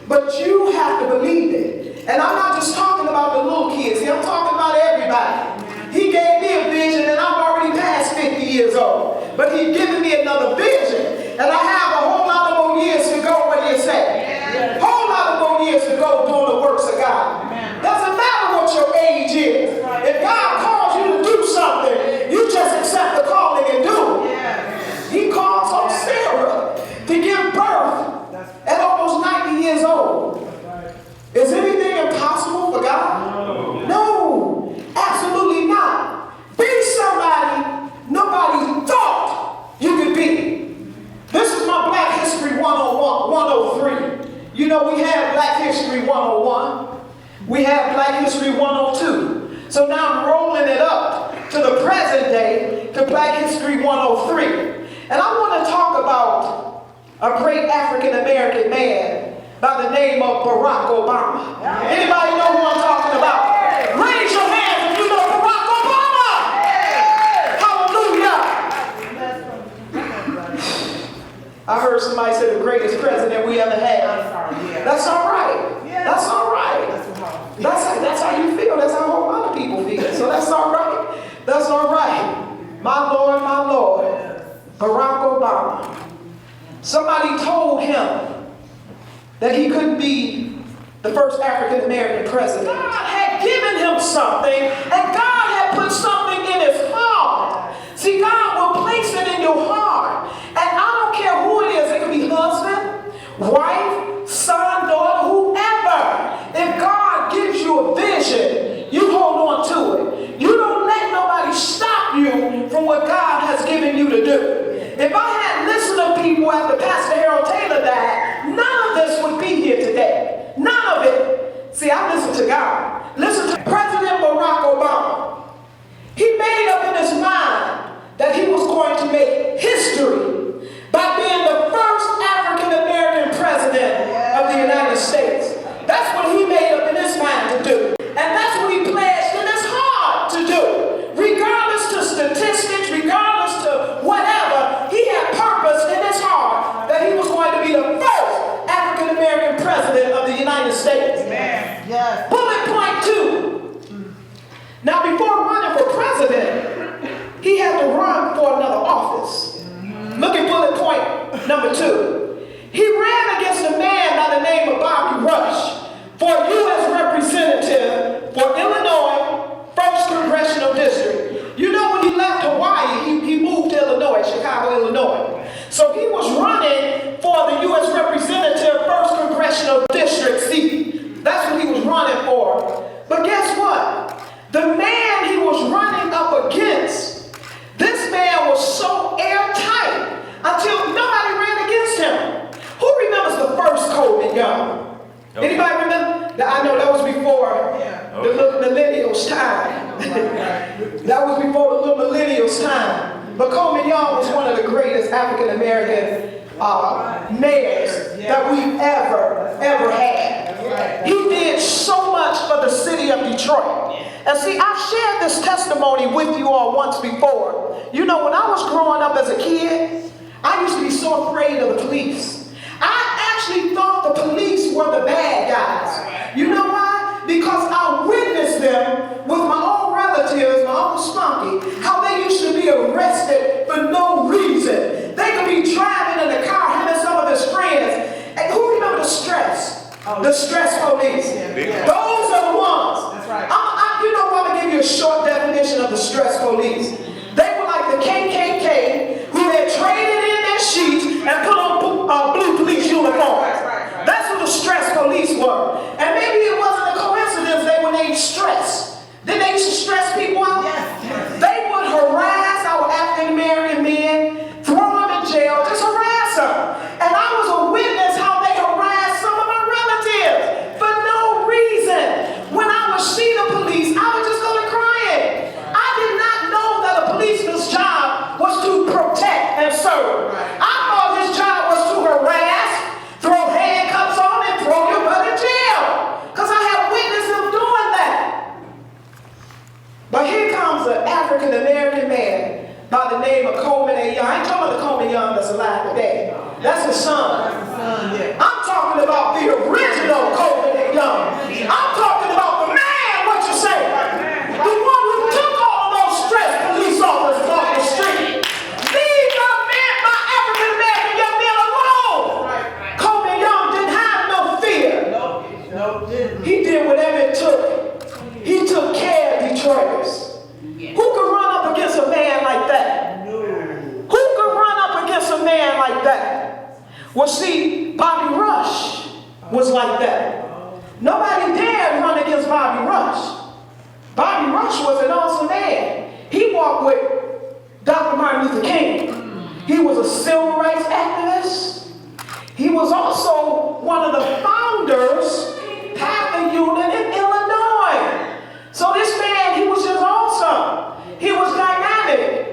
But you have to believe it. And I'm not just talking about the little kids. See, I'm talking about everybody. He gave me a vision, and I'm already past 50 years old. But he's given me another vision. And I have a whole lot of more years to go, what do you say? A whole lot of more years to go doing the works of God. Doesn't matter what your age is. If God calls you to do something, you just accept the calling and do it. He calls on Sarah to give birth at almost 90 years old. Is anything impossible for God? No, absolutely not. Be somebody nobody thought you could be. This is my Black History 101, 103. You know, we have Black History 101. We have Black History 102. So now I'm rolling it up to the present day, to Black History 103. And I want to talk about a great African-American man by the name of Barack Obama. Anybody know who I'm talking about? Raise your hand if you know Barack Obama. Hallelujah. I heard somebody say the greatest president we ever had. That's all right. That's all right. That's how you feel. That's how a whole lot of people feel. So that's all right. That's all right. My Lord, Barack Obama. Somebody told him that he couldn't be the first African-American president. God had given him something, and God had put something in his heart. See, God will place it in your heart. And I don't care who it is. It could be husband, wife, son, daughter, whoever. If God gives you a vision, you hold on to it. You don't let nobody stop you from what God has given you to do. If I had listened to people after Pastor Harold Taylor died, none of this would be here today. None of it. See, I listen to God. Listen to President Barack Obama. He made up in his mind that he was going to make history by being the first African-American president of the United States. That's what he made up in his mind to do. And that's what he pledged in his heart to do. Regardless to statistics, regardless to whatever, he had purpose in his heart that he was going to be the first African-American president of the United States. Amen. Yes. Bullet point 2. Now, before running for president, he had to run for another office. Look at bullet point number 2. He ran against a man by the name of Bobby Rush for U.S. Representative for Illinois, 1st Congressional District. You know, when he left Hawaii, he moved to Illinois, Chicago, Illinois. So he was running for the U.S. Representative, 1st Congressional District seat. That's what he was running for. But guess what? The man he was running up against, this man was so airtight until nobody ran against him. Who remembers the first Coleman Young? Okay. Anybody remember? I know that was before the little millennials' time. That was before the little millennials' time. But Coleman Young was one of the greatest African-American mayors that we've ever had. He did so much for the city of Detroit. And see, I've shared this testimony with you all once before. You know, when I was growing up as a kid, I used to be so afraid of the police. I actually thought the police were the bad guys. You know why? Because I witnessed them with my own relatives, my Uncle Spunky, how they used to be arrested for no reason. They could be driving in the car, him and some of his friends. And who remember the stress? The stress police. Those are the ones. That's right. You know, I'm going to give you a short definition of the stress police. They were like the KKK who had traded in their sheets and put on blue police uniforms. That's what the stress police were. And maybe it wasn't a coincidence they were named stress. Then they used to stress people out. They would harass our African-American men, throw them in jail, just harass them. And I was a witness how they harassed some of my relatives for no reason. When I would see the police, I would just go to crying. I did not know that a policeman's job was to protect and serve. I thought his job was to harass, throw handcuffs on, and throw your butt in jail. Because I have witnessed him doing that. But here comes an African-American man by the name of Coleman A. Young. I ain't talking about the Coleman Young that's alive today. That's his son. I'm talking about the original He did whatever it took. He took care of Detroiters. Who could run up against a man like that? Who could run up against a man like that? Well, see, Bobby Rush was like that. Nobody dared run against Bobby Rush. Bobby Rush was an awesome man. He walked with Dr. Martin Luther King. He was a civil rights activist. He was also one of the founders of Catholic Union in Illinois. So this man, he was just awesome. He was dynamic.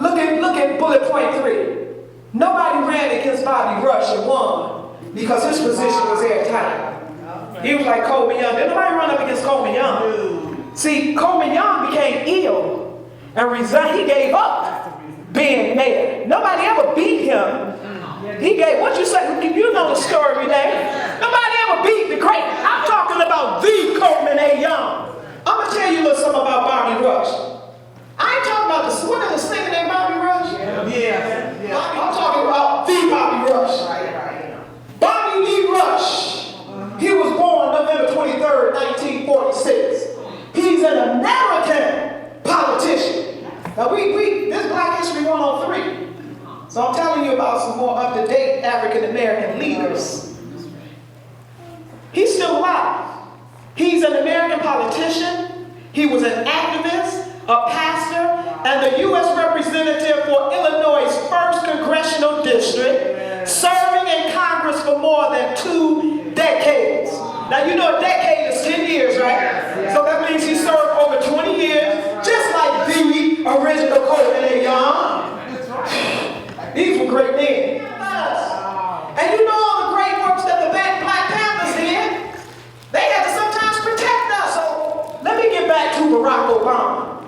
Look at bullet point 3. Nobody ran against Bobby Rush and won because his position was airtight. He was like Coleman Young. Did nobody run up against Coleman Young? See, Coleman Young became ill and resigned. He gave up being mayor. Nobody ever beat him. He gave, what you say? You know the story, Renee. Nobody ever beat the great. I'm talking about the Coleman A. Young. I'm going to tell you a little something about Bobby Rush. I ain't talking about the, what is the singer named Bobby Rush? Yeah. I'm talking about the Bobby Rush. Bobby Lee Rush. He was born November 23rd, 1946. He's an American politician. Now this Black History 103. So I'm telling you about some more up-to-date African-American leaders. He's still alive. He's an American politician. He was an activist, a pastor, and the U.S. representative for Illinois' 1st Congressional District, serving in Congress for more than 2 decades. Now, you know a decade is 10 years, right? So that means he served over 20 years, just like the original Coleman A. Young. These were great men. And you know all the great works that the Black Panthers did. They had to sometimes protect us. So let me get back to Barack Obama.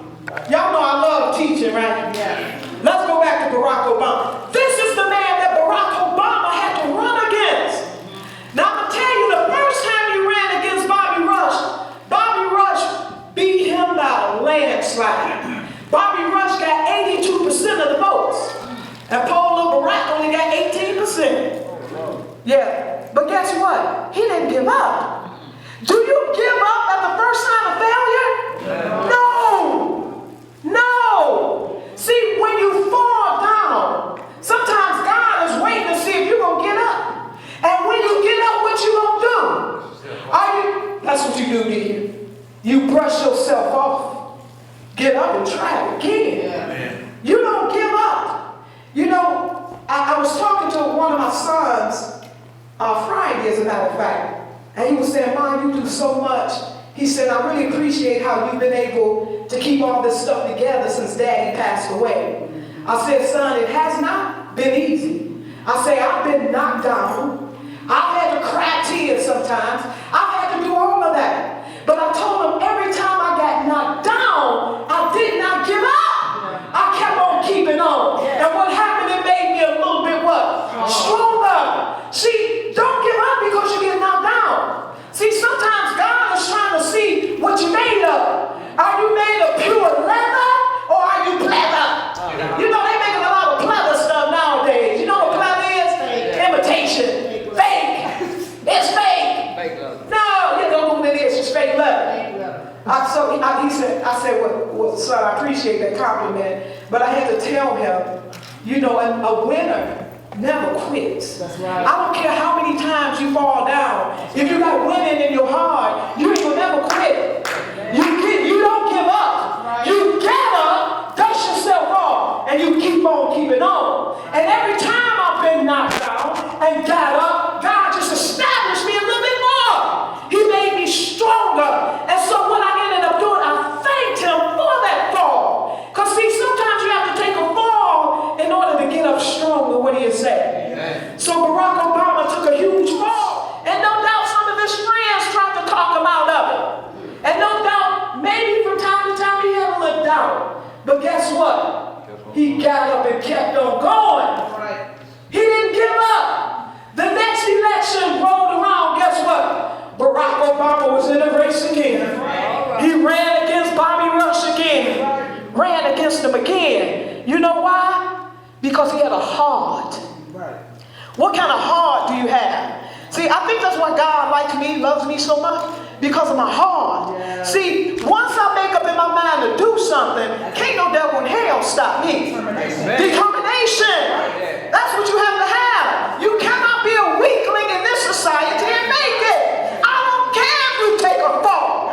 Y'all know I love teaching, right? Yeah. Let's go back to Barack Obama. This is the man that Barack Obama had to run against. Now I'm going to tell you, the first time he ran against Bobby Rush beat him by a landslide. Bobby Rush got 82% of the votes. And Paul Barack only got 18%. Yeah, but guess what? He didn't give up. Do you give up at the first sign of failure? No. See, when you fall down, sometimes God is waiting to see if you're going to get up. And when you get up, what you going to do? That's what you do, do you? You brush yourself off. Get up and try it again. You don't give up. You know, I was talking to one of my sons Friday, as a matter of fact, and he was saying, Mom, you do so much. He said, I really appreciate how you've been able to keep all this stuff together since Daddy passed away. I said, son, it has not been easy. I say, I've been knocked down. I've had to cry tears sometimes. I've had to do all of that. But I told him every time I got knocked down, I did not give up. I kept on keeping on. And what happened, it made me a little bit what? Stronger. See, don't give up because you get knocked down. See, sometimes God is trying to see what you're made of. Are you made of pure leather or are you pleather? You know, they're making a lot of pleather stuff nowadays. You know what pleather is? Imitation. Fake. It's fake. No, you don't know what it is. It's fake leather. I said, well, son, I appreciate that compliment, but I had to tell him, you know, a winner never quits. That's right. I don't care how many times you fall down. If you got winning in your heart, you ain't gonna never quit. You don't give up. You get up, dust yourself off, and you keep on keeping on. And every time I've been knocked down and got up, God just established me a little bit more. He made me stronger. And so what I ended up doing, I thanked him for that fall. Because see, sometimes you have to take a fall in order to get up stronger, what do you say? Amen. So Barack Obama took a huge fall. And no doubt some of his friends tried to talk him out of it. And no doubt, maybe from time to time he had a little doubt. But guess what? He got up and kept on going. He didn't give up. The next election rolled around, guess what? Barack Obama was in the race again. He ran against Bobby Rush again. Ran against him again. You know why? Because he had a heart. What kind of heart do you have? See, See, I think that's why God likes me, loves me so much, because of my heart. Yeah. See, once I make up in my mind to do something, can't no devil in hell stop me. Determination. That's what you have to have. You cannot be a weakling in this society and make it. I don't care if you take a fall.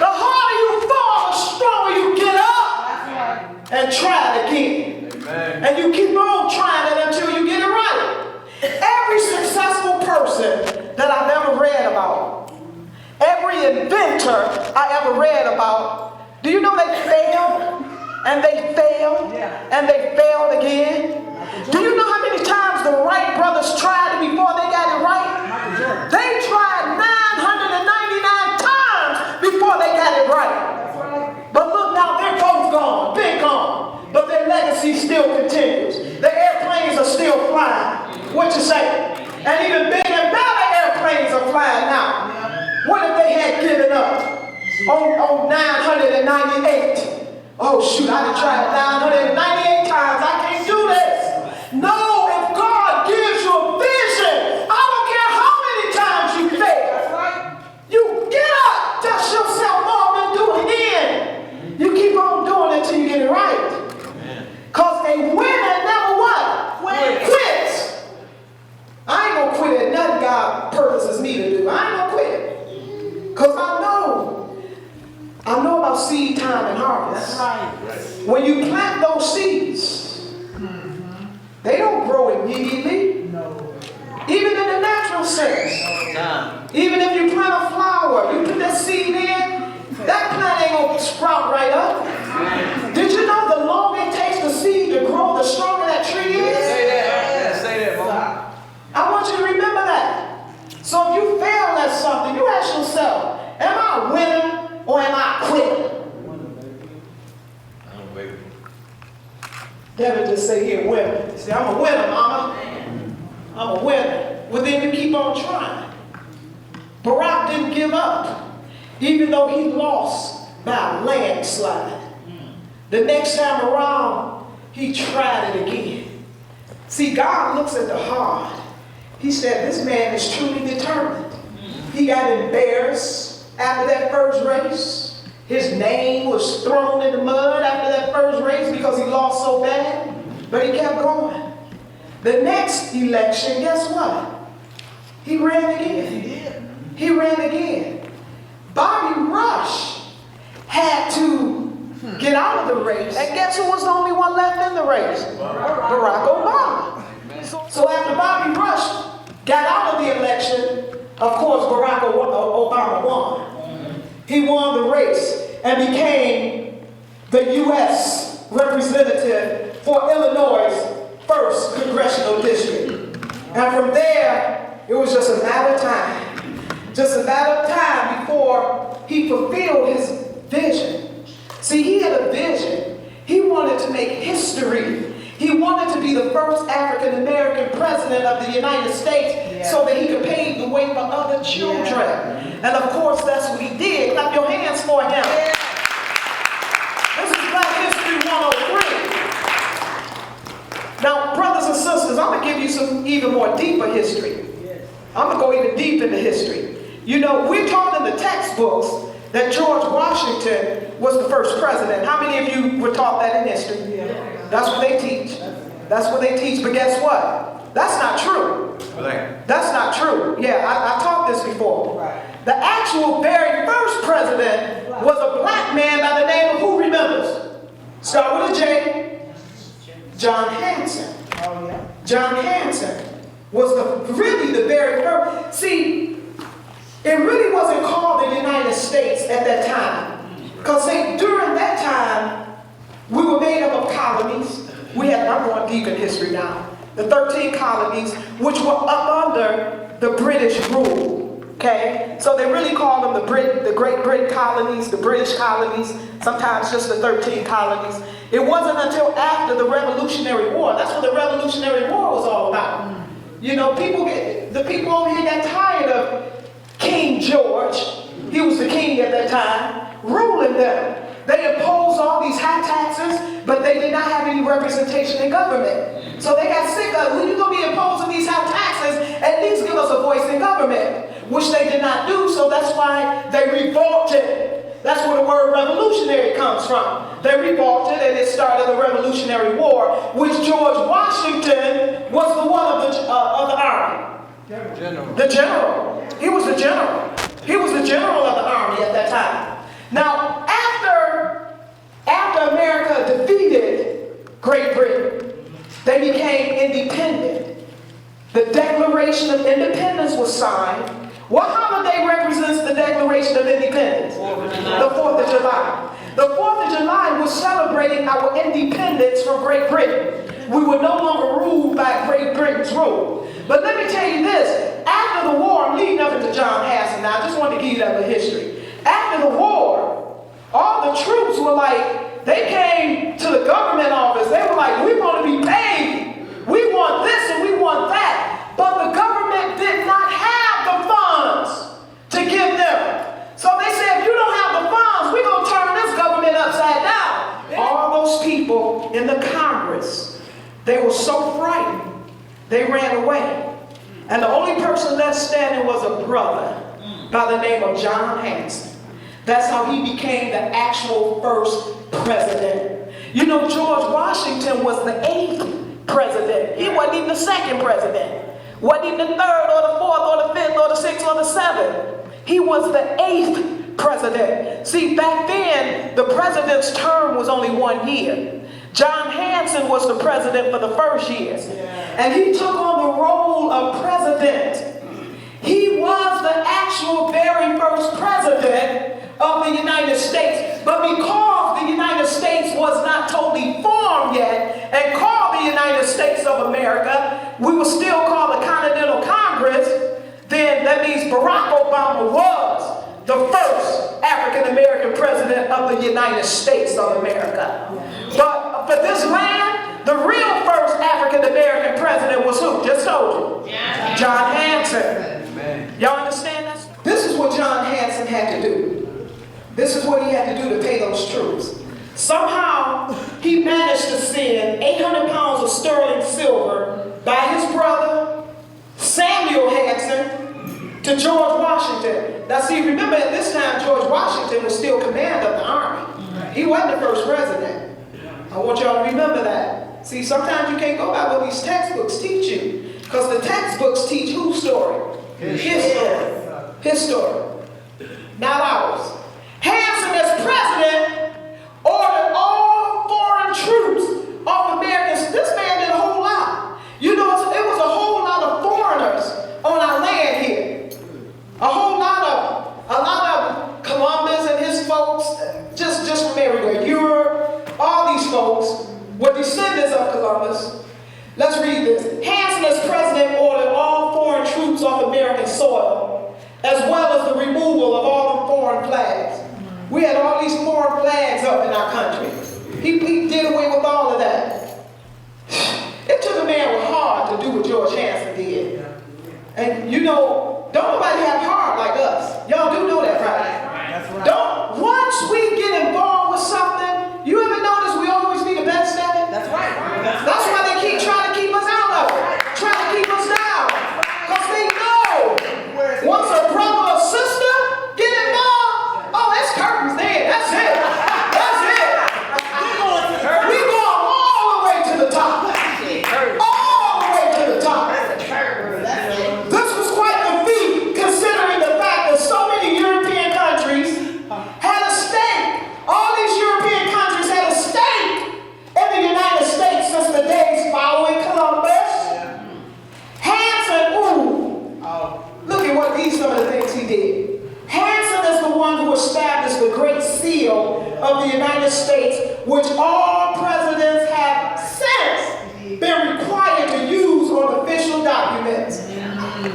The harder you fall, the stronger you get up and try it again. Amen. And you keep on trying it until you get it right. Every successful person that I've ever read about, every inventor I ever read about, do you know they failed? And they failed, and they failed again. Do you know how many times the Wright brothers tried it before they got it right? They tried 999 times before they got it right. But look now, they're both gone, been gone. But their legacy still continues. The airplanes are still flying. What you say? And even bigger and better airplanes are flying now. What if they had given up on 998? Oh shoot, I done tried 998 times. I can't do this. No, if God gives you a vision, I don't care how many times you fail. You get up, dust yourself off and do it again. You keep on doing it till you get it right. Because a winner never what? Quits. I ain't gonna quit at nothing God purposes me to do. I ain't gonna quit. Because I know about seed time and harvest. That's right. When you plant those seeds, they don't grow immediately. No. Even in the natural sense. Even if you plant a flower, you put that seed in, that plant ain't gonna sprout right up. Did you know the longer it takes the seed to grow, the stronger that tree is? Say that. Say that, Mom. I want you to remember that. So if you fail at something, you ask yourself, am I a winner? Or am I a quitter? I'm a winner. Devin just say here, winner. See, I'm a winner, mama. I'm a winner. Well, then you keep on trying. Barack didn't give up, even though he lost by a landslide. The next time around, he tried it again. See, God looks at the heart. He said, this man is truly determined. He got embarrassed. After that first race, his name was thrown in the mud after that first race because he lost so bad. But he kept going. The next election, guess what? He ran again. He did. He ran again. Bobby Rush had to get out of the race. And guess who was the only one left in the race? Barack Obama. So after Bobby Rush got out of the election, of course, Barack Obama won. He won the race and became the U.S. representative for Illinois' 1st Congressional District. And from there, it was just a matter of time. Just a matter of time before he fulfilled his vision. See, he had a vision. He wanted to make history. He wanted to be the first African-American president of the United States so that he could pave the way for other children. And of course, that's what he did. Clap your hands for him. This is Black History 103. Now, brothers and sisters, I'm going to give you some even more deeper history. I'm going to go even deep into history. You know, we're taught in the textbooks that George Washington was the first president. How many of you were taught that in history? That's what they teach. That's what they teach. But guess what? That's not true. That's not true. Yeah, I taught this before. The actual very first president was a black man by the name of, who remembers? Start with a J. John Hanson. John Hanson was really the very first. See, it really wasn't called the United States at that time. Because during that time, we were made up of colonies. I'm going deep in history now. The 13 colonies, which were up under the British rule. Okay? So they really call them the Great Britain colonies, the British colonies, sometimes just the 13 colonies. It wasn't until after the Revolutionary War. That's what the Revolutionary War was all about. You know, the people over here got tired of King George. He was the king at that time, ruling them. They imposed all these high taxes, but they did not have any representation in government. So they got sick of, when you're going to be imposing these high taxes, at least give us a voice in government, which they did not do, so that's why they revolted. That's where the word revolutionary comes from. They revolted and it started the Revolutionary War, which George Washington was the one of the army. General. The general. He was the general. He was the general of the army at that time. Now, after America defeated Great Britain, they became independent. The Declaration of Independence was signed. What holiday represents the Declaration of Independence? The 4th of July. The 4th of July was celebrating our independence from Great Britain. We were no longer ruled by Great Britain's rule. But let me tell you this, after the war, I'm leading up into John Hanson now, I just wanted to give you that little history. After the war, all the troops were like, they came to the government office, they were like, we want to be paid. We want this and we want that. But the government did not have the funds to give them. So they said, if you don't have the funds, we're going to turn this government upside down. All those people in the Congress, they were so frightened, they ran away. And the only person left standing was a brother by the name of John Hanson. That's how he became the actual first president. You know, George Washington was the 8th president. He wasn't even the 2nd president. Wasn't even the 3rd or the 4th or the 5th or the 6th or the 7th. He was the 8th president. See, back then, the president's term was only 1 year. John Hanson was the president for the first year. And he took on the role of president. He was the actual very first president of the United States. But because the United States was not totally formed yet and called the United States of America, we were still called the Continental Congress, then that means Barack Obama was the first African-American president of the United States of America. But for this land, the real first African-American president was who? Just told you. John Hanson. Y'all understand this? This is what John Hanson had to do. This is what he had to do to pay those troops. Somehow, he managed to send 800 pounds of sterling silver by his brother, Samuel Hanson, to George Washington. Now see, remember at this time, George Washington was still commander of the army. He wasn't the first president. I want y'all to remember that. See, sometimes you can't go by what these textbooks teach you. Because the textbooks teach whose story? His story. His story. Not ours. Hanson, as president, ordered all foreign troops off Americans. This man did a whole lot. You know, it was a whole lot of foreigners on our land here. A lot of Columbus and his folks, just from everywhere. Europe, all these folks were descendants of Columbus. Let's read this. Hanson, as president, ordered all foreign troops off American soil, as well as the removal of all the foreign flags. We had all these foreign flags up in our country. He did away with all of that. It took a man with heart to do what George Hanson did. And you know, don't nobody have heart like us. Y'all do know that, right? That's right. Once we get involved with something, you ever notice we always be the best at it? That's right. That's why they keep trying to keep us out of it. Trying to keep us down. Because they know once a brother or sister get involved, oh, it's curtains there. That's it. That's it. We going all the way to the top. All the way to the top. This was quite the feat, considering the fact that so many European countries had a stake. All these European countries had a stake in the United States since the days following Columbus. Hanson, look at what some of the things he did. Hanson is the one who established the Great Seal of the United States, which all presidents have since been required to use on official documents.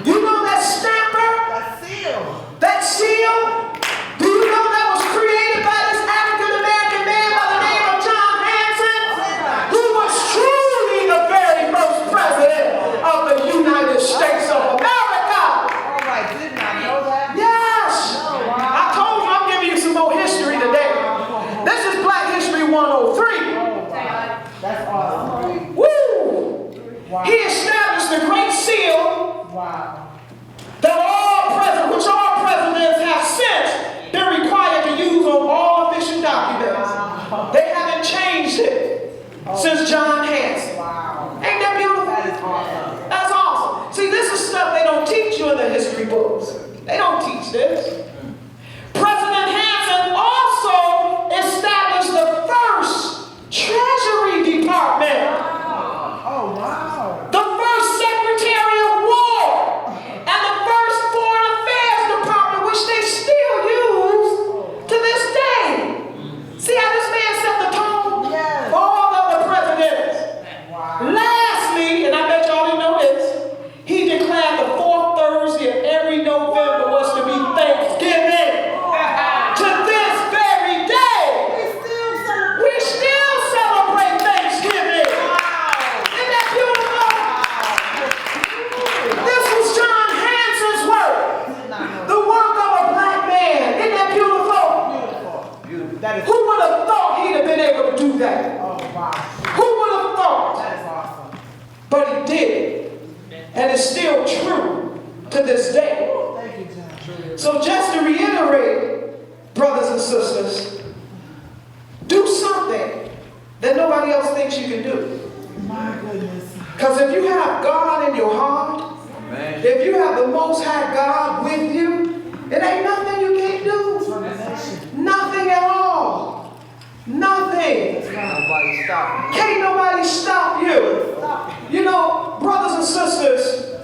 You know that stamper? That seal. That seal? Do you know that was created by this African-American man by the name of John Hanson? Who was truly the very first president of the United States of America. All right, didn't I know that? Yes. No, wow. I told you I'm giving you some more history today. This since John Hanson. Wow. Ain't that beautiful? That is awesome. That's awesome. See, this is stuff they don't teach you in the history books. They don't teach this. President Hanson also established the first Treasury Department, Oh, wow. the first Secretary of War, and the first Foreign Affairs Department, which they still use to this day. See how this man set the tone Yes. for all other presidents. Wow. Lastly, and I bet y'all didn't know this, he declared the fourth Thursday of every November was to be Thanksgiving. To this very day, we still celebrate Thanksgiving. Isn't that beautiful? This was John Hanson's work. The work of a black man. Isn't that beautiful? Beautiful. That is. Who would have thought he'd have been able to do that? Oh, wow. Who would have thought? That is awesome. But he did. And it's still true to this day. Thank you, John. So just to reiterate, brothers and sisters, do something that nobody else thinks you can do. My goodness. Because if you have God in your heart, Man. if you have the Most High God with you, it ain't nothing you can't do. Determination. Nothing at all. Nothing. Nobody stop me. Can't nobody stop you. You know, brothers and sisters,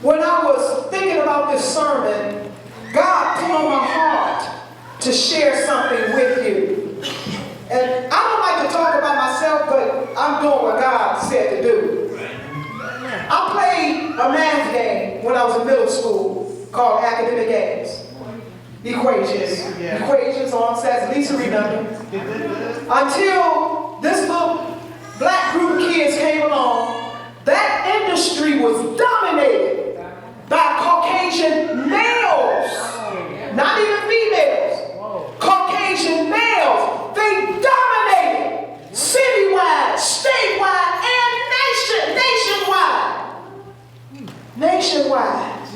when I was thinking about this sermon, God put on my heart to share something with you. And I don't like to talk about myself, but I'm doing what God said to do. I played a math game when I was in middle school called Academic Games. Equations. Yeah. Equations on sets, Lisa remember. Until this little black group of kids came along, that industry was dominated by Caucasian males, not even females. Caucasian males, they dominated citywide, statewide, and nationwide.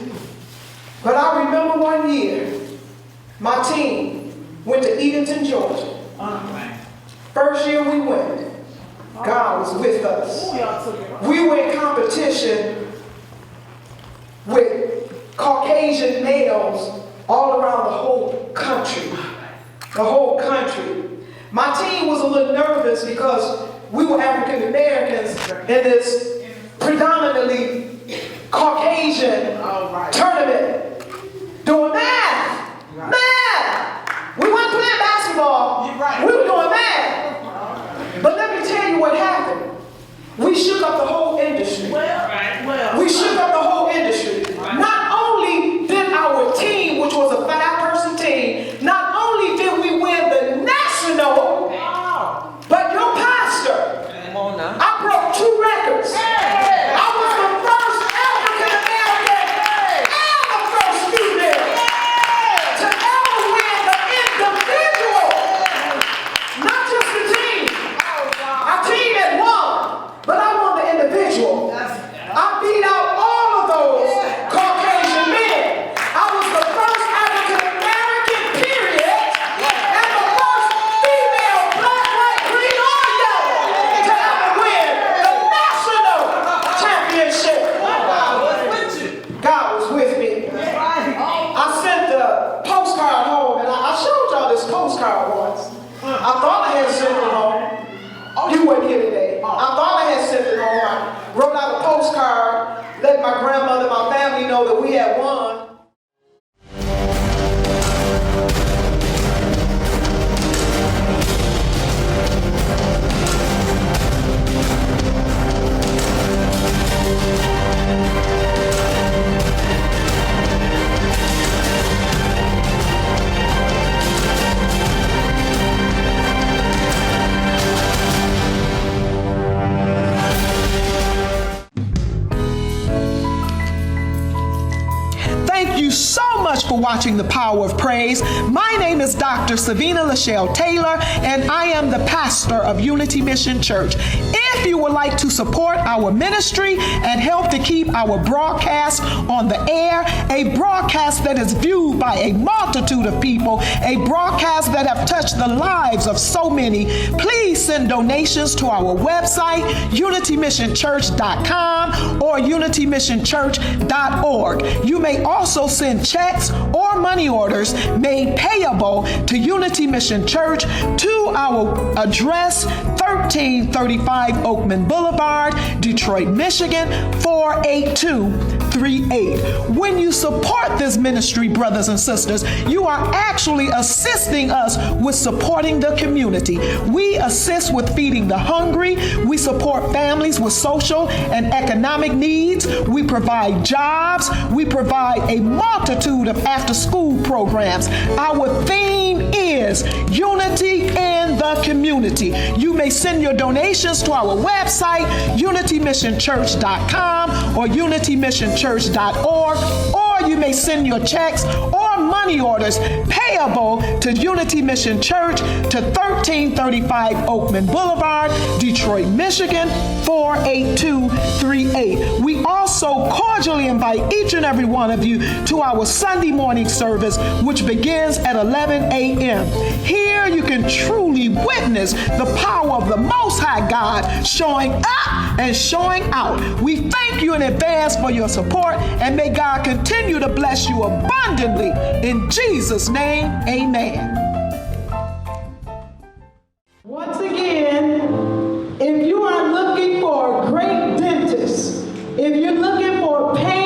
But I remember one year, my team went to Edenton, Georgia. First year we went, God was with us. We were in competition with Caucasian males all around the whole country. The whole country. My team was a little nervous because we were African Americans in this predominantly Caucasian tournament. Doing math. Math. We weren't playing basketball. We were doing math. But let me tell you what happened. We shook up the whole industry. We shook up the whole industry. Not only did our team, which was a 5-person team, not only did we win the national, but your pastor, Come on now. I broke 2 records. I was the first African American and the first female to ever win the individual, not just the team. Our team had won, but I won the individual. I beat out all of those Caucasian men. I was the first African American, period, and the first female, black, white, green, or yellow to ever win the national championship. God was with me. I sent the postcard home, and I showed y'all this postcard once. I thought I had sent it home. You weren't here today. I thought I had sent it home. I wrote out a postcard, let my grandmother, my family know that we had won. Thank you so much for watching The Power of Praise. My name is Dr. Savina Lachelle Taylor, and I am the pastor of Unity Mission Church. If If you would like to support our ministry and help to keep our broadcast on the air, a broadcast that is viewed by a multitude of people, a broadcast that have touched the lives of so many, please send donations to our website, unitymissionchurch.com or unitymissionchurch.org. You may also send checks or money orders made payable to Unity Mission Church to our address, 1335 Oakman Boulevard, Detroit, Michigan, 48238. When you support this ministry, brothers and sisters, you are actually assisting us with supporting the community. We assist with feeding the hungry. We support families with social and economic needs. We provide jobs. We provide a multitude of after-school programs. Our theme is unity in the community. You may send your donations to our website, unitymissionchurch.com or unitymissionchurch.org, or you may send your checks or money orders payable to Unity Mission Church to 1335 Oakman Boulevard, Detroit, Michigan, 48238. We also cordially invite each and every one of you to our Sunday morning service, which begins at 11 a.m. Here you can truly witness the power of the Most High God showing up and showing out. We thank you in advance for your support, and may God continue to bless you abundantly. In Jesus' name, amen. Once again, if you are looking for a great dentist, if you're looking for a pain